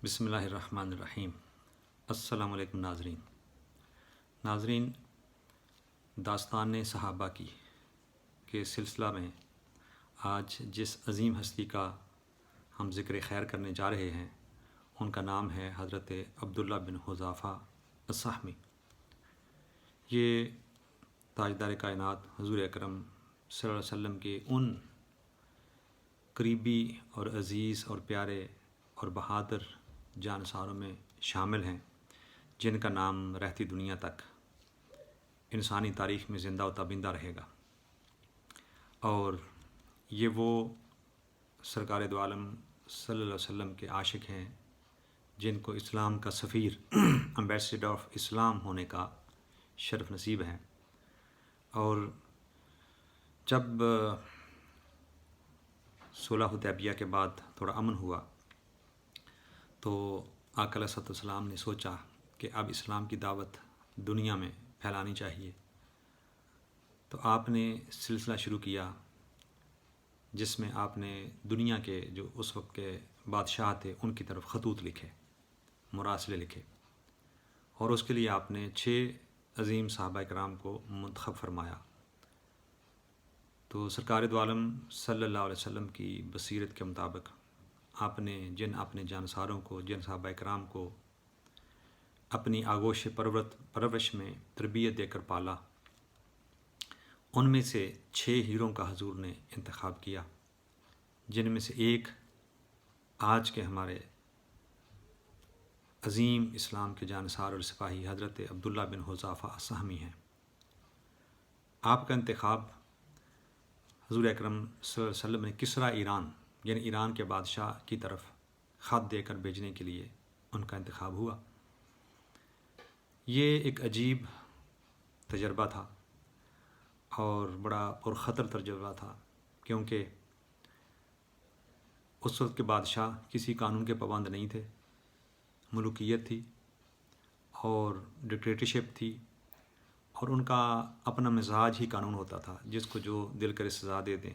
بسم اللہ الرحمن الرحیم۔ السلام علیکم ناظرین، داستان صحابہ کی کے سلسلہ میں آج جس عظیم ہستی کا ہم ذکر خیر کرنے جا رہے ہیں ان کا نام ہے حضرت عبداللہ بن حذافہ السہمی۔ یہ تاجدار کائنات حضور اکرم صلی اللہ علیہ وسلم کے ان قریبی اور عزیز اور پیارے اور بہادر جانثاروں میں شامل ہیں جن کا نام رہتی دنیا تک انسانی تاریخ میں زندہ و تابندہ رہے گا، اور یہ وہ سرکار دو عالم صلی اللہ علیہ وسلم کے عاشق ہیں جن کو اسلام کا سفیر امبیسڈر آف اسلام ہونے کا شرف نصیب ہے۔ اور جب صلح حدیبیہ کے بعد تھوڑا امن ہوا تو آقا علیہ الصلوۃ والسلام نے سوچا کہ اب اسلام کی دعوت دنیا میں پھیلانی چاہیے، تو آپ نے سلسلہ شروع کیا جس میں آپ نے دنیا کے جو اس وقت کے بادشاہ تھے ان کی طرف خطوط لکھے، مراسلے لکھے، اور اس کے لیے آپ نے 6 عظیم صحابہ کرام کو منتخب فرمایا۔ تو سرکار دو عالم صلی اللہ علیہ وسلم کی بصیرت کے مطابق آپ نے جن اپنے جانثاروں کو، جن صحابہ کرام کو اپنی آغوش پرورش میں تربیت دے کر پالا، ان میں سے 6 ہیروں کا حضور نے انتخاب کیا، جن میں سے ایک آج کے ہمارے عظیم اسلام کے جانثار اور سپاہی حضرت عبداللہ بن حذافہ السہمی ہیں۔ آپ کا انتخاب حضور اکرم صلی اللہ علیہ وسلم نے کسریٰ ایران یعنی ایران کے بادشاہ کی طرف خط دے کر بھیجنے کے لیے ان کا انتخاب ہوا۔ یہ ایک عجیب تجربہ تھا اور بڑا پرخطر تجربہ تھا، کیونکہ اس وقت کے بادشاہ کسی قانون کے پابند نہیں تھے، ملوکیت تھی اور ڈکٹیٹرشپ تھی، اور ان کا اپنا مزاج ہی قانون ہوتا تھا، جس کو جو دل کرے سزا دے دیں۔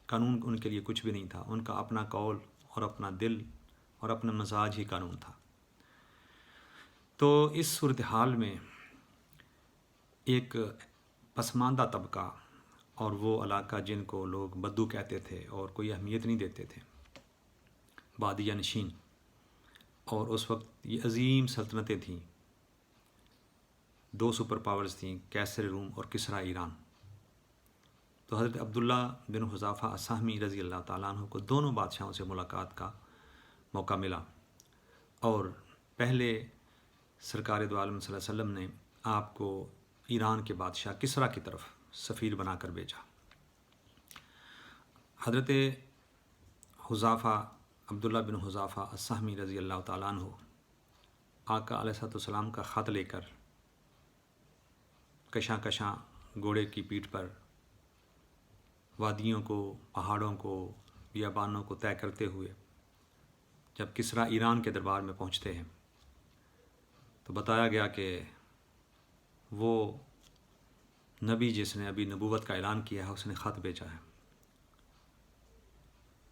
قانون ان کے لیے کچھ بھی نہیں تھا، ان کا اپنا قول اور اپنا دل اور اپنا مزاج ہی قانون تھا۔ تو اس صورتحال میں ایک پسماندہ طبقہ اور وہ علاقہ جن کو لوگ بدو کہتے تھے اور کوئی اہمیت نہیں دیتے تھے، بادیہ نشین، اور اس وقت یہ عظیم سلطنتیں تھیں، 2 سپر پاورز تھیں، کیسر روم اور کسریٰ ایران۔ تو حضرت عبداللہ بن حذافہ السہمی رضی اللہ تعالیٰ عنہ کو دونوں بادشاہوں سے ملاقات کا موقع ملا، اور پہلے سرکار دو عالم صلی اللہ علیہ وسلم نے آپ کو ایران کے بادشاہ کسریٰ کی طرف سفیر بنا کر بھیجا۔ حضرت حذافہ عبداللہ بن حذافہ السہمی رضی اللہ تعالیٰ عنہ آقا علیہ الصلوۃ والسلام کا خط لے کر کشاں کشاں گھوڑے کی پیٹھ پر وادیوں کو، پہاڑوں کو، بیابانوں کو طے کرتے ہوئے جب کسریٰ ایران کے دربار میں پہنچتے ہیں تو بتایا گیا کہ وہ نبی جس نے ابھی نبوت کا اعلان کیا ہے اس نے خط بھیجا ہے۔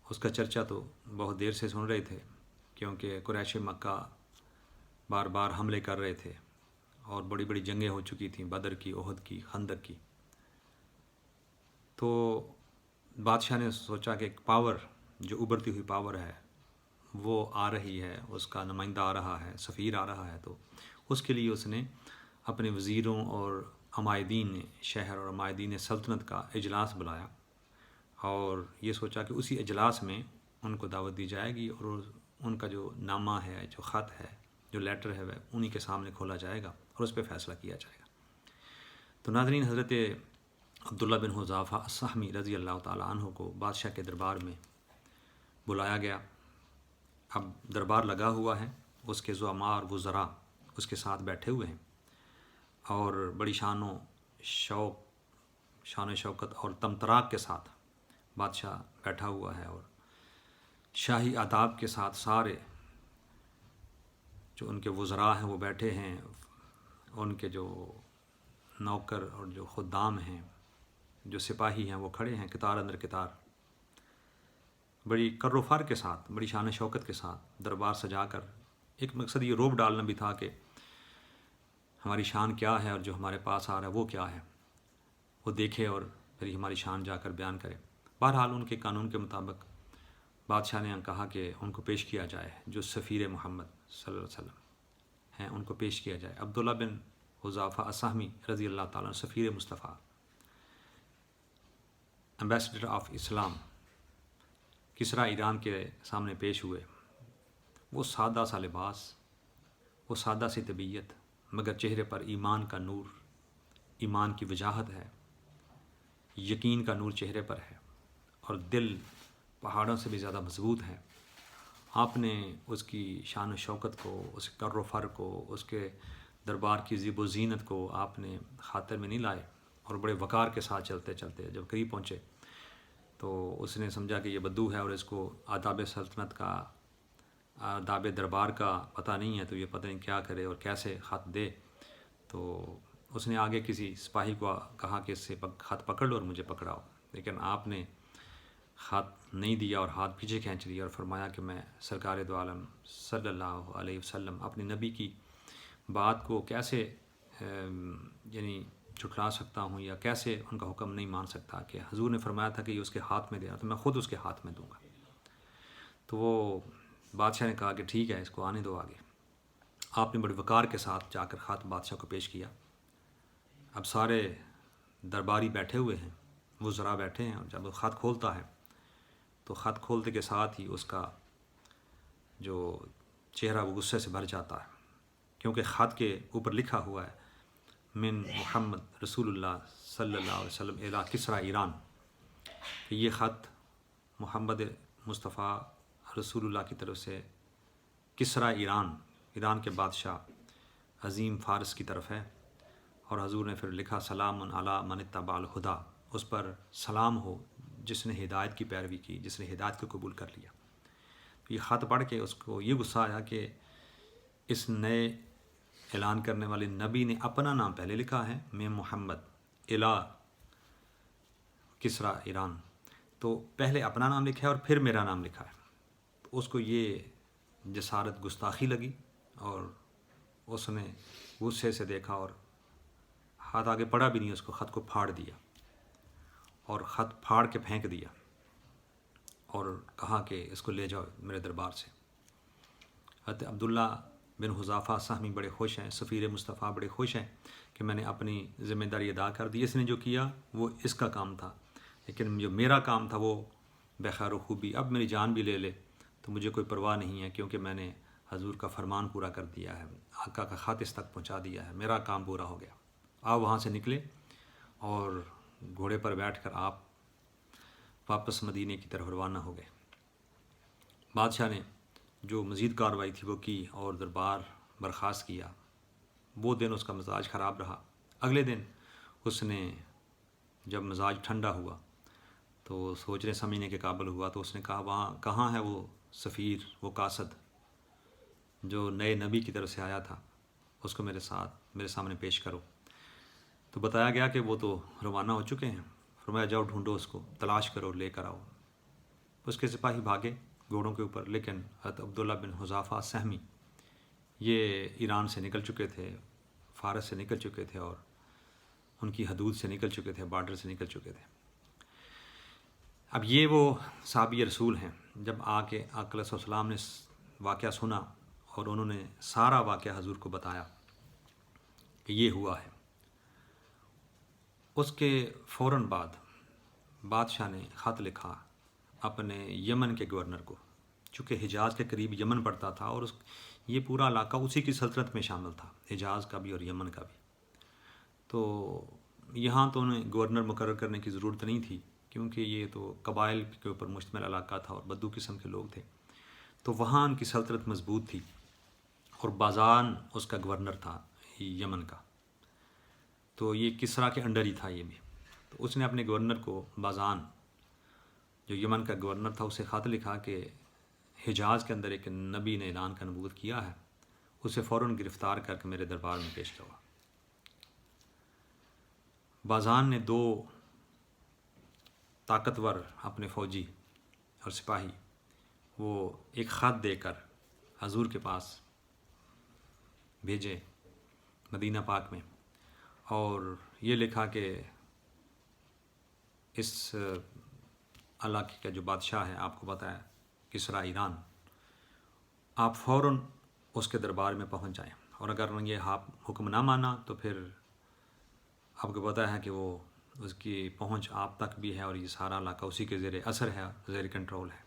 اس کا چرچہ تو بہت دیر سے سن رہے تھے، کیونکہ قریش مکہ بار بار حملے کر رہے تھے اور بڑی بڑی جنگیں ہو چکی تھیں، بدر کی، احد کی، خندق کی۔ تو بادشاہ نے سوچا کہ ایک پاور جو ابھرتی ہوئی پاور ہے وہ آ رہی ہے، اس کا نمائندہ آ رہا ہے، سفیر آ رہا ہے، تو اس کے لیے اس نے اپنے وزیروں اور عمائدین شہر اور عمائدین سلطنت کا اجلاس بلایا، اور یہ سوچا کہ اسی اجلاس میں ان کو دعوت دی جائے گی اور ان کا جو نامہ ہے، جو خط ہے، جو لیٹر ہے، وہ انہی کے سامنے کھولا جائے گا اور اس پہ فیصلہ کیا جائے گا۔ تو ناظرین، حضرت عبداللہ بن حذافہ السہمی رضی اللہ تعالیٰ عنہ کو بادشاہ کے دربار میں بلایا گیا۔ اب دربار لگا ہوا ہے، اس کے زعماء وزراء اس کے ساتھ بیٹھے ہوئے ہیں، اور بڑی شان و شوکت اور طمطراق کے ساتھ بادشاہ بیٹھا ہوا ہے، اور شاہی آداب کے ساتھ سارے جو ان کے وزراء ہیں وہ بیٹھے ہیں، ان کے جو نوکر اور جو خدام ہیں، جو سپاہی ہیں، وہ کھڑے ہیں قطار اندر قطار۔ بڑی کر و فر کے ساتھ، بڑی شان و شوکت کے ساتھ دربار سجا کر، ایک مقصد یہ روب ڈالنا بھی تھا کہ ہماری شان کیا ہے اور جو ہمارے پاس آ رہا ہے وہ کیا ہے، وہ دیکھے اور پھر ہماری شان جا کر بیان کرے۔ بہرحال ان کے قانون کے مطابق بادشاہ نے کہا کہ ان کو پیش کیا جائے، جو سفیر محمد صلی اللہ علیہ وسلم ہیں ان کو پیش کیا جائے۔ عبداللہ بن حذافہ السہمی رضی اللہ تعالیٰ عنہ، سفیر مصطفیٰ، ایمبیسڈر آف اسلام، کسریٰ ایران کے سامنے پیش ہوئے۔ وہ سادہ سا لباس، وہ سادہ سی طبیعت، مگر چہرے پر ایمان کا نور، ایمان کی وجاہت ہے، یقین کا نور چہرے پر ہے، اور دل پہاڑوں سے بھی زیادہ مضبوط ہے۔ آپ نے اس کی شان و شوکت کو، اس کے کر و فر کو، اس کے دربار کی زیب و زینت کو آپ نے خاطر میں نہیں لائے، اور بڑے وقار کے ساتھ چلتے چلتے جب قریب پہنچے تو اس نے سمجھا کہ یہ بدو ہے اور اس کو آداب سلطنت کا، آداب دربار کا پتہ نہیں ہے، تو یہ پتہ نہیں کیا کرے اور کیسے خط دے۔ تو اس نے آگے کسی سپاہی کو کہا کہ اس سے خط پکڑ لو اور مجھے پکڑاؤ، لیکن آپ نے خط نہیں دیا اور ہاتھ پیچھے کھینچ لیا اور فرمایا کہ میں سرکار دو عالم صلی اللہ علیہ وسلم اپنے نبی کی بات کو کیسے یعنی جھٹلا سکتا ہوں، یا کیسے ان کا حکم نہیں مان سکتا، کہ حضور نے فرمایا تھا کہ یہ اس کے ہاتھ میں دینا، تو میں خود اس کے ہاتھ میں دوں گا۔ تو وہ بادشاہ نے کہا کہ ٹھیک ہے، اس کو آنے دو آگے۔ آپ نے بڑے وقار کے ساتھ جا کر خط بادشاہ کو پیش کیا۔ اب سارے درباری بیٹھے ہوئے ہیں، وزراء بیٹھے ہیں، اور جب وہ خط کھولتا ہے تو خط کھولتے کے ساتھ ہی اس کا جو چہرہ وہ غصے سے بھر جاتا ہے، کیونکہ خط کے اوپر لکھا ہوا ہے من محمد رسول اللہ صلی اللہ علیہ وسلم الی کسریٰ ایران، کہ یہ خط محمد مصطفیٰ رسول اللہ کی طرف سے کسریٰ ایران، ایران کے بادشاہ عظیم فارس کی طرف ہے۔ اور حضور نے پھر لکھا سلام علی من اتبع الہدیٰ، اس پر سلام ہو جس نے ہدایت کی پیروی کی، جس نے ہدایت کو قبول کر لیا۔ یہ خط پڑھ کے اس کو یہ غصہ آیا کہ اس نئے اعلان کرنے والے نبی نے اپنا نام پہلے لکھا ہے، میں محمد الی کسریٰ ایران، تو پہلے اپنا نام لکھا ہے اور پھر میرا نام لکھا ہے۔ تو اس کو یہ جسارت گستاخی لگی، اور اس نے غصے سے دیکھا اور ہاتھ آگے پڑا بھی نہیں، اس کو خط کو پھاڑ دیا اور خط پھاڑ کے پھینک دیا، اور کہا کہ اس کو لے جاؤ میرے دربار سے۔ حضرت عبداللہ بن حذافہ سہمی بڑے خوش ہیں، سفیر مصطفیٰ بڑے خوش ہیں کہ میں نے اپنی ذمہ داری ادا کر دی، اس نے جو کیا وہ اس کا کام تھا، لیکن جو میرا کام تھا وہ بخیر و خوبی، اب میری جان بھی لے لے تو مجھے کوئی پرواہ نہیں ہے، کیونکہ میں نے حضور کا فرمان پورا کر دیا ہے، آقا کا خط اس تک پہنچا دیا ہے، میرا کام پورا ہو گیا۔ آپ وہاں سے نکلے اور گھوڑے پر بیٹھ کر آپ واپس مدینے کی طرف روانہ ہو گئے۔ بادشاہ نے جو مزید کارروائی تھی وہ کی اور دربار برخاست کیا۔ وہ دن اس کا مزاج خراب رہا۔ اگلے دن اس نے جب مزاج ٹھنڈا ہوا تو سوچنے سمجھنے کے قابل ہوا، تو اس نے کہا وہاں کہاں ہے وہ سفیر، وہ قاصد جو نئے نبی کی طرف سے آیا تھا، اس کو میرے سامنے پیش کرو۔ تو بتایا گیا کہ وہ تو روانہ ہو چکے ہیں۔ فرمایا جاؤ ڈھونڈو اس کو، تلاش کرو، لے کر آؤ۔ اس کے سپاہی بھاگے گھوڑوں کے اوپر، لیکن حضرت عبداللہ بن حذافہ سہمی یہ ایران سے نکل چکے تھے، فارس سے نکل چکے تھے، اور ان کی حدود سے نکل چکے تھے، بارڈر سے نکل چکے تھے۔ اب یہ وہ صحابی رسول ہیں، جب آ کے آقا علیہ السلام نے واقعہ سنا اور انہوں نے سارا واقعہ حضور کو بتایا کہ یہ ہوا ہے، اس کے فوراً بعد بادشاہ نے خط لکھا اپنے یمن کے گورنر کو، چونکہ حجاز کے قریب یمن پڑتا تھا اور یہ پورا علاقہ اسی کی سلطنت میں شامل تھا، حجاز کا بھی اور یمن کا بھی۔ تو یہاں تو انہیں گورنر مقرر کرنے کی ضرورت نہیں تھی، کیونکہ یہ تو قبائل کے اوپر مشتمل علاقہ تھا اور بدو قسم کے لوگ تھے، تو وہاں ان کی سلطنت مضبوط تھی، اور بازان اس کا گورنر تھا یمن کا، تو یہ کسریٰ کے انڈر ہی تھا یہ بھی۔ تو اس نے اپنے گورنر کو، بازان جو یمن کا گورنر تھا، اسے خط لکھا کہ حجاز کے اندر ایک نبی نے اعلان کا نبوت کیا ہے، اسے فوراً گرفتار کر کے میرے دربار میں پیش کروا۔ بازان نے 2 طاقتور اپنے فوجی اور سپاہی وہ ایک خط دے کر حضور کے پاس بھیجے مدینہ پاک میں، اور یہ لکھا کہ اس علاقے کا جو بادشاہ ہے، آپ کو پتہ ہے کسریٰ ایران، آپ فوراً اس کے دربار میں پہنچ جائیں، اور اگر یہ آپ حکم نہ مانا تو پھر آپ کو پتہ ہے کہ وہ اس کی پہنچ آپ تک بھی ہے، اور یہ سارا علاقہ اسی کے زیر اثر ہے، زیر کنٹرول ہے۔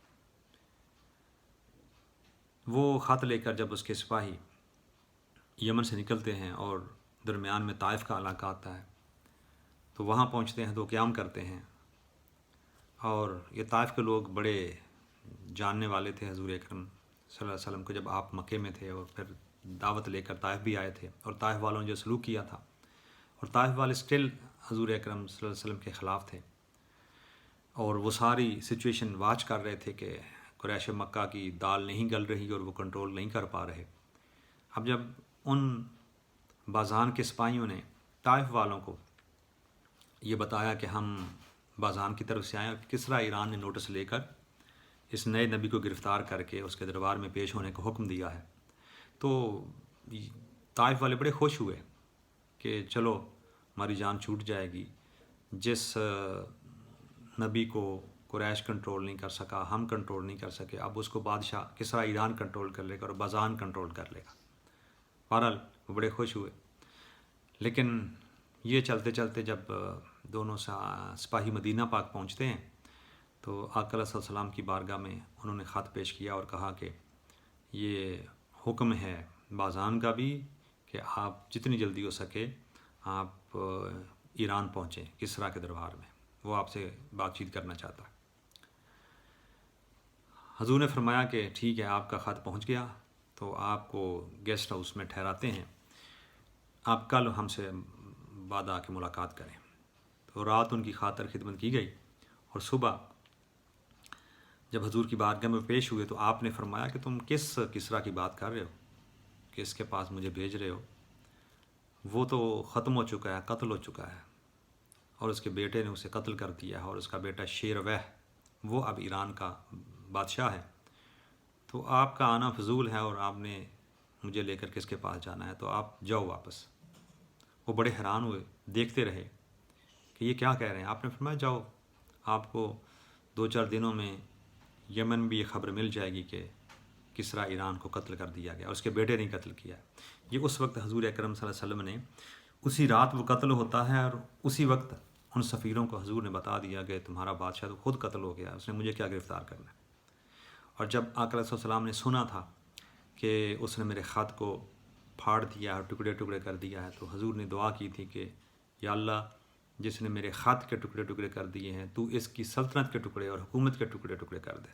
وہ خط لے کر جب اس کے سپاہی یمن سے نکلتے ہیں اور درمیان میں طائف کا علاقہ آتا ہے تو وہاں پہنچتے ہیں تو قیام کرتے ہیں، اور یہ طائف کے لوگ بڑے جاننے والے تھے حضور اکرم صلی اللہ علیہ وسلم کو، جب آپ مکے میں تھے اور پھر دعوت لے کر طائف بھی آئے تھے، اور طائف والوں نے جو سلوک کیا تھا، اور طائف والے سٹل حضور اکرم صلی اللہ علیہ وسلم کے خلاف تھے، اور وہ ساری سچویشن واچ کر رہے تھے کہ قریش مکہ کی دال نہیں گل رہی اور وہ کنٹرول نہیں کر پا رہے۔ اب جب ان بازان کے سپاہیوں نے طائف والوں کو یہ بتایا کہ ہم بازان کی طرف سے آئے، اور کسریٰ ایران نے نوٹس لے کر اس نئے نبی کو گرفتار کر کے اس کے دربار میں پیش ہونے کا حکم دیا ہے، تو طائف والے بڑے خوش ہوئے کہ چلو ہماری جان چھوٹ جائے گی، جس نبی کو قریش کنٹرول نہیں کر سکا، ہم کنٹرول نہیں کر سکے، اب اس کو بادشاہ کسریٰ ایران کنٹرول کر لے گا اور بازان کنٹرول کر لے گا۔ بہرحال وہ بڑے خوش ہوئے، لیکن یہ چلتے چلتے جب دونوں سپاہی مدینہ پاک پہنچتے ہیں تو آقا علیہ السلام کی بارگاہ میں انہوں نے خط پیش کیا اور کہا کہ یہ حکم ہے بازان کا بھی کہ آپ جتنی جلدی ہو سکے آپ ایران پہنچیں کسریٰ کے دربار میں، وہ آپ سے بات چیت کرنا چاہتا ہے۔ حضور نے فرمایا کہ ٹھیک ہے، آپ کا خط پہنچ گیا تو آپ کو گیسٹ ہاؤس میں ٹھہراتے ہیں، آپ کل ہم سے بعد آ کے ملاقات کریں۔ تو رات ان کی خاطر خدمت کی گئی، اور صبح جب حضور کی بارگاہ میں پیش ہوئے تو آپ نے فرمایا کہ تم کس کسریٰ کی بات کر رہے ہو کہ اس کے پاس مجھے بھیج رہے ہو؟ وہ تو ختم ہو چکا ہے، قتل ہو چکا ہے، اور اس کے بیٹے نے اسے قتل کر دیا ہے، اور اس کا بیٹا شیرویہ وہ اب ایران کا بادشاہ ہے، تو آپ کا آنا فضول ہے، اور آپ نے مجھے لے کر کس کے پاس جانا ہے، تو آپ جاؤ واپس۔ وہ بڑے حیران ہوئے، دیکھتے رہے کہ یہ کیا کہہ رہے ہیں۔ آپ نے فرمایا جاؤ، آپ کو 2-4 دنوں میں یمن بھی یہ خبر مل جائے گی کہ کسریٰ ایران کو قتل کر دیا گیا، اور اس کے بیٹے نے قتل کیا۔ یہ اس وقت حضور اکرم صلی اللہ علیہ وسلم نے اسی رات وہ قتل ہوتا ہے، اور اسی وقت ان سفیروں کو حضور نے بتا دیا کہ تمہارا بادشاہ تو خود قتل ہو گیا، اس نے مجھے کیا گرفتار کرنا ہے۔ اور جب آقا علیہ السلام نے سنا تھا کہ اس نے میرے خط کو پھاڑ دیا اور ٹکڑے ٹکڑے کر دیا ہے، تو حضور نے دعا کی تھی کہ یا اللہ، جس نے میرے خط کے ٹکڑے ٹکڑے کر دیے ہیں، تو اس کی سلطنت کے ٹکڑے اور حکومت کے ٹکڑے ٹکڑے کر دے۔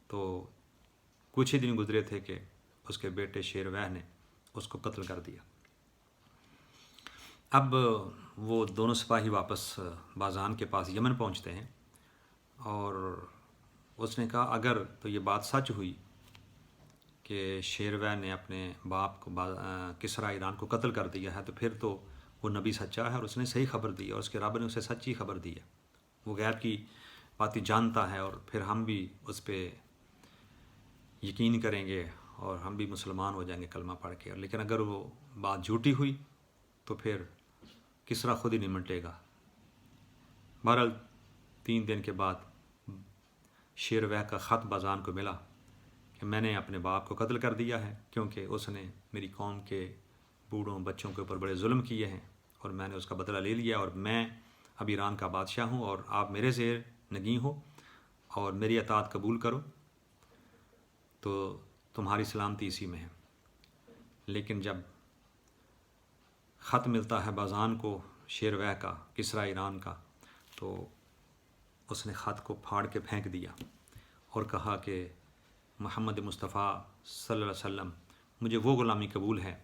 تو کچھ ہی دن گزرے تھے کہ اس کے بیٹے شیرویہ نے اس کو قتل کر دیا۔ اب وہ دونوں سپاہی واپس بازان کے پاس یمن پہنچتے ہیں، اور اس نے کہا اگر تو یہ بات سچ ہوئی کہ شیرویہ نے اپنے باپ کو کسریٰ ایران کو قتل کر دیا ہے، تو پھر تو وہ نبی سچا ہے اور اس نے صحیح خبر دی، اور اس کے رب نے اسے سچی خبر دی ہے، وہ غیب کی باتیں جانتا ہے، اور پھر ہم بھی اس پہ یقین کریں گے اور ہم بھی مسلمان ہو جائیں گے کلمہ پڑھ کے۔ لیکن اگر وہ بات جھوٹی ہوئی تو پھر کسریٰ خود ہی نمٹے گا۔ بہرحال 3 دن کے بعد شیرویہ کا خط بازان کو ملا کہ میں نے اپنے باپ کو قتل کر دیا ہے، کیونکہ اس نے میری قوم کے بوڑھوں بچوں کے اوپر بڑے ظلم کیے ہیں، اور میں نے اس کا بدلہ لے لیا، اور میں اب ایران کا بادشاہ ہوں، اور آپ میرے زیر نگیں ہو اور میری اطاعت قبول کرو تو تمہاری سلامتی اسی میں ہے۔ لیکن جب خط ملتا ہے بازان کو شیرویہ کا کسریٰ ایران کا، تو اس نے خط کو پھاڑ کے پھینک دیا اور کہا کہ محمد مصطفیٰ صلی اللہ علیہ وسلم، مجھے وہ غلامی قبول ہے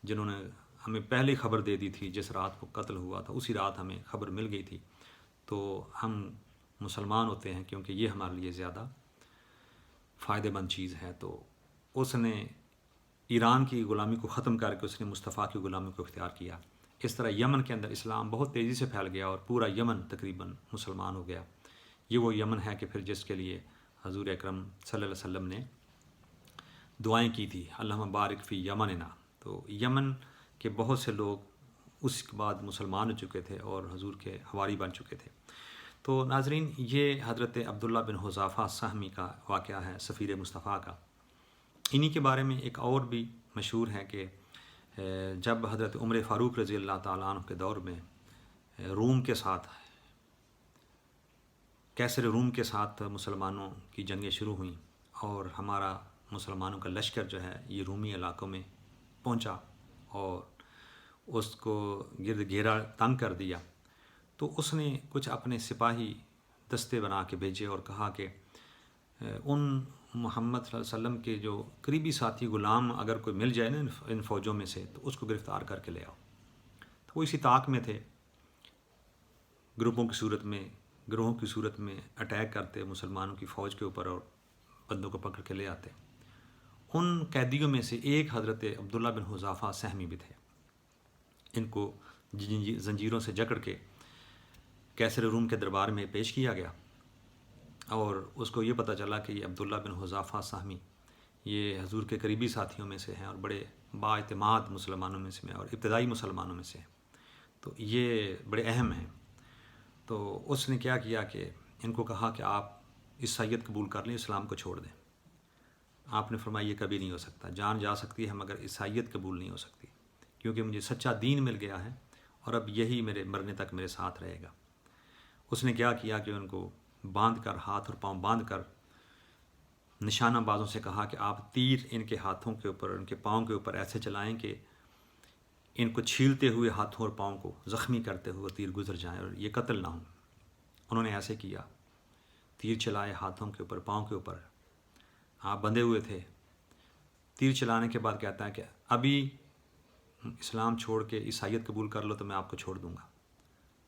جنہوں نے ہمیں پہلے خبر دے دی تھی، جس رات کو قتل ہوا تھا اسی رات ہمیں خبر مل گئی تھی، تو ہم مسلمان ہوتے ہیں کیونکہ یہ ہمارے لیے زیادہ فائدہ مند چیز ہے۔ تو اس نے ایران کی غلامی کو ختم کر کے اس نے مصطفیٰ کی غلامی کو اختیار کیا۔ اس طرح یمن کے اندر اسلام بہت تیزی سے پھیل گیا، اور پورا یمن تقریباً مسلمان ہو گیا۔ یہ وہ یمن ہے کہ پھر جس کے لیے حضور اکرم صلی اللہ علیہ وسلم نے دعائیں کی تھی، اللہم بارک فی یمننا. تو یمن کے بہت سے لوگ اس کے بعد مسلمان ہو چکے تھے اور حضور کے حواری بن چکے تھے. تو ناظرین، یہ حضرت عبداللہ بن حذافہ سہمی کا واقعہ ہے، سفیر مصطفیٰ کا. انہی کے بارے میں ایک اور بھی مشہور ہے کہ جب حضرت عمر فاروق رضی اللہ تعالیٰ عنہ کے دور میں روم کے ساتھ، کیسر روم کے ساتھ مسلمانوں کی جنگیں شروع ہوئیں اور ہمارا مسلمانوں کا لشکر جو ہے یہ رومی علاقوں میں پہنچا اور اس کو گرد گھیرا تنگ کر دیا، تو اس نے کچھ اپنے سپاہی دستے بنا کے بھیجے اور کہا کہ ان محمد صلی اللہ علیہ وسلم کے جو قریبی ساتھی غلام اگر کوئی مل جائے نا ان فوجوں میں سے تو اس کو گرفتار کر کے لے آؤ. تو وہ اسی طاق میں تھے، گروہوں کی صورت میں اٹیک کرتے مسلمانوں کی فوج کے اوپر اور بندوں کو پکڑ کے لے آتے. ان قیدیوں میں سے ایک حضرت عبداللہ بن حذافہ سہمی بھی تھے. ان کو زنجیروں سے جکڑ کے کیسر روم کے دربار میں پیش کیا گیا اور اس کو یہ پتہ چلا کہ یہ عبداللہ بن حذافہ سہمی یہ حضور کے قریبی ساتھیوں میں سے ہیں اور بڑے بااعتماد مسلمانوں میں سے ہیں اور ابتدائی مسلمانوں میں سے ہیں، تو یہ بڑے اہم ہیں. تو اس نے کیا کیا کہ ان کو کہا کہ آپ عیسائیت قبول کر لیں، اسلام کو چھوڑ دیں. آپ نے فرمایا یہ کبھی نہیں ہو سکتا، جان جا سکتی ہے مگر عیسائیت قبول نہیں ہو سکتی، کیونکہ مجھے سچا دین مل گیا ہے اور اب یہی میرے مرنے تک میرے ساتھ رہے گا. اس نے کیا کیا کہ ان کو باندھ کر، ہاتھ اور پاؤں باندھ کر نشانہ بازوں سے کہا کہ آپ تیر ان کے ہاتھوں کے اوپر، ان کے پاؤں کے اوپر ایسے چلائیں کہ ان کو چھیلتے ہوئے ہاتھوں اور پاؤں کو زخمی کرتے ہوئے تیر گزر جائیں اور یہ قتل نہ ہوں. انہوں نے ایسے کیا، تیر چلائے ہاتھوں کے اوپر، پاؤں کے اوپر. آپ بندھے ہوئے تھے. تیر چلانے کے بعد کہتا ہے کہ ابھی اسلام چھوڑ کے عیسائیت قبول کر لو تو میں آپ کو چھوڑ دوں گا.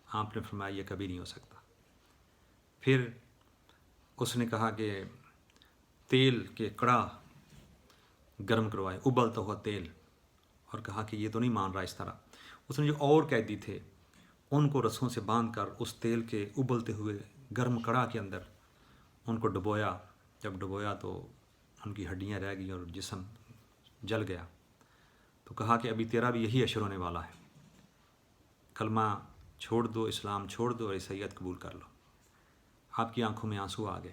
آپ نے فرمایا یہ کبھی نہیں ہو سکتا. پھر اس نے کہا کہ تیل کے کڑا گرم کروائے، ابلتا ہوا تیل، اور کہا کہ یہ تو نہیں مان رہا اس طرح. اس نے جو اور قیدی تھے ان کو رسوں سے باندھ کر اس تیل کے ابلتے ہوئے گرم کڑا کے اندر ان کو ڈبویا. جب ڈبویا تو ان کی ہڈیاں رہ گئیں اور جسم جل گیا. تو کہا کہ ابھی تیرا بھی یہی اشر ہونے والا ہے، کلمہ چھوڑ دو، اسلام چھوڑ دو اور عیسائیت قبول کر لو. آپ کی آنکھوں میں آنسو آ گئے.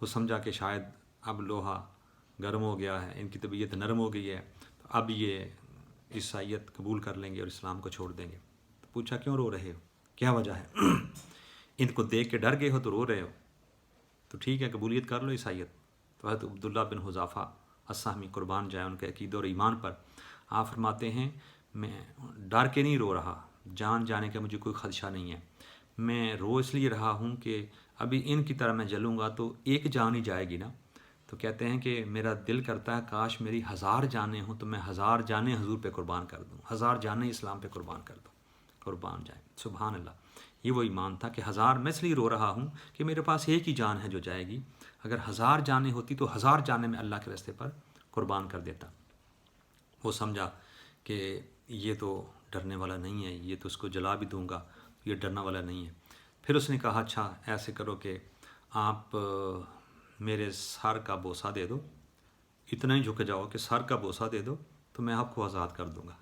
وہ سمجھا کہ شاید اب لوہا گرم ہو گیا ہے، ان کی طبیعت نرم ہو گئی ہے، تو اب یہ عیسائیت قبول کر لیں گے اور اسلام کو چھوڑ دیں گے. تو پوچھا کیوں رو رہے ہو، کیا وجہ ہے؟ ان کو دیکھ کے ڈر گئے ہو تو رو رہے ہو؟ تو ٹھیک ہے قبولیت کر لو عیسائیت. تو حضرت عبداللہ بن حذافہ السہمی قربان جائے ان کے عقیدہ اور ایمان پر، آپ فرماتے ہیں میں ڈر کے نہیں رو رہا، جان جانے کا مجھے کوئی خدشہ نہیں ہے. میں رو اس لیے رہا ہوں کہ ابھی ان کی طرح میں جلوں گا تو ایک جان ہی جائے گی نا. تو کہتے ہیں کہ میرا دل کرتا ہے کاش میری 1000 جانیں ہوں تو میں 1000 جانیں حضور پہ قربان کر دوں، 1000 جانیں اسلام پہ قربان کر دوں، قربان جائیں. سبحان اللہ. یہ وہ ایمان تھا کہ 1000 میں اس لیے رو رہا ہوں کہ میرے پاس ایک ہی جان ہے جو جائے گی. اگر 1000 جانیں ہوتی تو 1000 جانیں میں اللہ کے راستے پر قربان کر دیتا. وہ سمجھا کہ یہ تو ڈرنے والا نہیں ہے، یہ تو اس کو جلا بھی دوں گا، یہ ڈرنا والا نہیں ہے. پھر اس نے کہا اچھا ایسے کرو کہ آپ میرے سر کا بوسہ دے دو، اتنا ہی جھک جاؤ کہ سر کا بوسہ دے دو تو میں آپ کو آزاد کر دوں گا.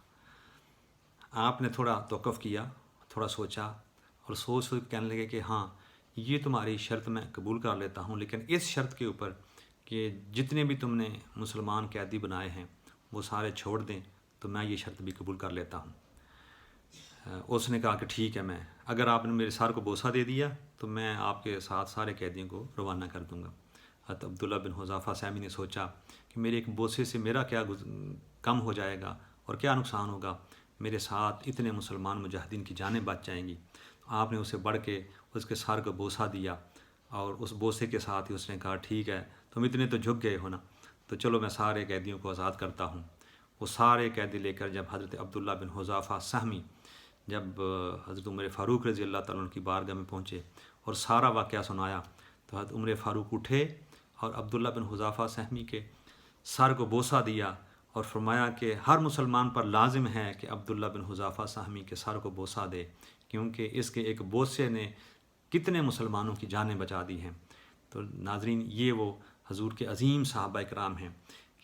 آپ نے تھوڑا توقف کیا، تھوڑا سوچا اور سوچ کہنے لگے کہ ہاں یہ تمہاری شرط میں قبول کر لیتا ہوں، لیکن اس شرط کے اوپر کہ جتنے بھی تم نے مسلمان قیدی بنائے ہیں وہ سارے چھوڑ دیں تو میں یہ شرط بھی قبول کر لیتا ہوں. اس نے کہا کہ ٹھیک ہے، میں اگر آپ نے میرے سر کو بوسہ دے دیا تو میں آپ کے ساتھ سارے قیدیوں کو روانہ کر دوں گا. حضرت عبداللہ بن حذافہ سہمی نے سوچا کہ میرے ایک بوسے سے میرا کیا کم ہو جائے گا اور کیا نقصان ہوگا، میرے ساتھ اتنے مسلمان مجاہدین کی جانیں بچ جائیں گی. آپ نے اسے بڑھ کے اس کے سر کو بوسہ دیا اور اس بوسے کے ساتھ ہی اس نے کہا ٹھیک ہے تم اتنے تو جھک گئے ہو نا، تو چلو میں سارے قیدیوں کو آزاد کرتا ہوں. وہ سارے قیدی لے کر جب حضرت عبداللہ بن حذافہ سہمی جب حضرت عمر فاروق رضی اللہ تعالیٰ عنہ کی بارگاہ میں پہنچے اور سارا واقعہ سنایا تو حضرت عمر فاروق اٹھے اور عبداللہ بن حذافہ سہمی کے سر کو بوسہ دیا اور فرمایا کہ ہر مسلمان پر لازم ہے کہ عبداللہ بن حذافہ سہمی کے سر کو بوسہ دے، کیونکہ اس کے ایک بوسے نے کتنے مسلمانوں کی جانیں بچا دی ہیں۔ تو ناظرین، یہ وہ حضور کے عظیم صحابہ کرام ہیں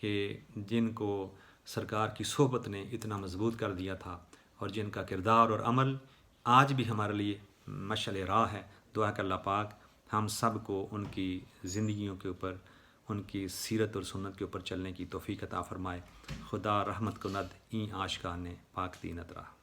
کہ جن کو سرکار کی صحبت نے اتنا مضبوط کر دیا تھا، اور جن کا کردار اور عمل آج بھی ہمارے لیے مشعل راہ ہے۔ دعا کہ اللہ پاک ہم سب کو ان کی زندگیوں کے اوپر، ان کی سیرت اور سنت کے اوپر چلنے کی توفیق عطا فرمائے۔ خدا رحمت کند این آشکار نے پاک دینت راہ۔